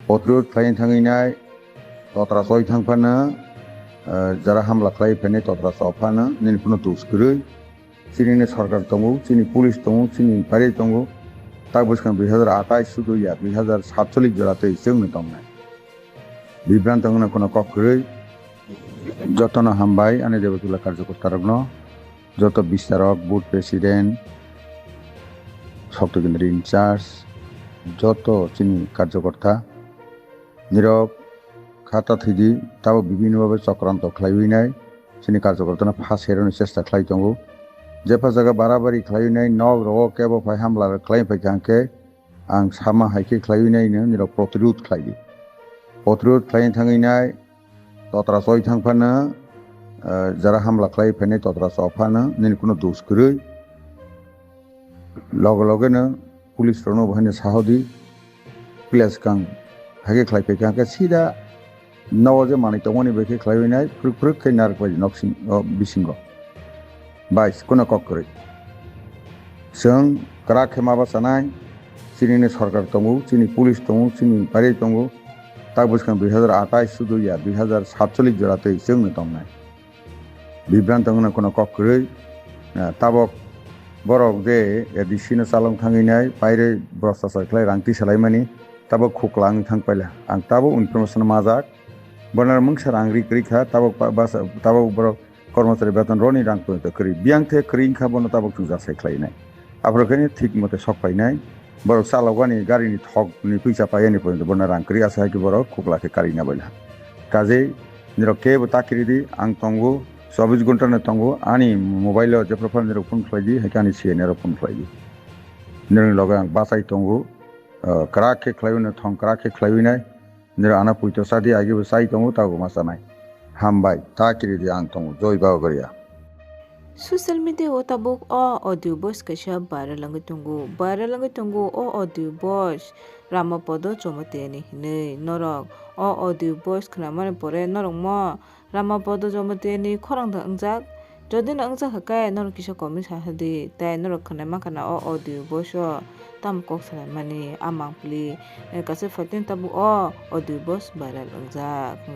प्रतिर'ध खालायनो थाङैनाय तत्रा सय थांफानो যারা হামলা খালাই ফেনে ততরা সফানো নির্পুণ দুষ্কৃই চিনি সরকার দङ চিনি পুলিশ দङ চিনি বাড়ি দङ তা বসখান 2028 শুধু 2047 জোড়াতে जोंनो दंनाय বিভ্রান্ত কোনো কক্ষরই যতন হামবাই আনে দেবতুল্লাহ কার্যকর্তারগ্ন যত বিচারক বোর্ড প্রেসিডেন্ট শক্তকেন্দ্র ইনচার্জ যত চিনি কার্যকর্তা নীরব খাতা থিদি তাও বিভিন্নভাবে চক্রান্ত খালাইনাय চিনি কার্যকর্তানা ফাঁস হেরানোর চেষ্টা খালাই দङ जेफा जायगा बाराबारि खालायनाय नग रग केबो फाय हामला खालाय फैखांके आं सामा हायके खालायनायनो निराव प्रतिरोध खालायो प्रतिरोध खालायनो थाङैनाय तत्रा सय थांफानो যারা হামলা খালাই फैनाय तत्रा सफानो निरकुनो दुष्कृई लगे लगेनो पुलिसफोरनो बहायनो साहदी प्लेस गां हायके खालाय फैखांके सिदा नवाजे मानि दङनि बेखे खालायनाय फ्रुक खै नारबाय नक्सिं बिसिंग बाइस কোনো কক্ষরে जों ग्रा खेमाबा जानाय চিনি সরকার दङ চিনি পুলিশ दङ চিনি বাড়ি दङ তা বসখান 2028 শুধু 2047 জোড়াতে जोंनो दंनाय বিভ্রান্ত কোনো কক্ষরে তাবক বরক যে এডিসিনো চালং थाङैनाय বাইরে ভ্রষ্টাচার খালাই রাংতি সালাইमानि তাবक खुख्लां थांपायला आं ताबो इनफरमेशन माजाक बनार मंगसा रांग्रि क्रिखा ताबक बरक कर्मचारी बेतन रनि रां करी बियांथे क्रिंखा बनो ताबक जों जासाय खालायनाय आफ्रोखायनो थिक मते सकफायनाय बरक चालकगानि गारिनि ठगनि फैसा पायनि पर्यन्त बना रां करी आसा कि बरक खुगलाखे कारिना बायला काजे निर केबो ताकिरिदि आं तंगो 24 घंटा ने तंगो आनी मोबाइल जे प्रोफाइल निर फोन फ्लाइदि हेकानि सिएनेर फोन फ्लाइदि निर लगे आं बासाय तंगो क्राखे खालायनो थं क्राखे खालायनाय निर आना पुइतो सादि आगेबो साइ तंगो तागो मासानाय हामबाय ताकिरिदि आं तंगो जय बावगरिया Social media o tabuk o audio voice kaisa baralangai tongo o audio voice Ramapodo Chomoteni hinui norok o audio voice khnamani pore norok mo Ramapodo Chomoteni khorang angjak যদি না angja hakai norok kisa komi sahadi tai norok khnai makana o audio voice o tam kok sai mani amang pli kase fatin tabu o audio voice viral angjak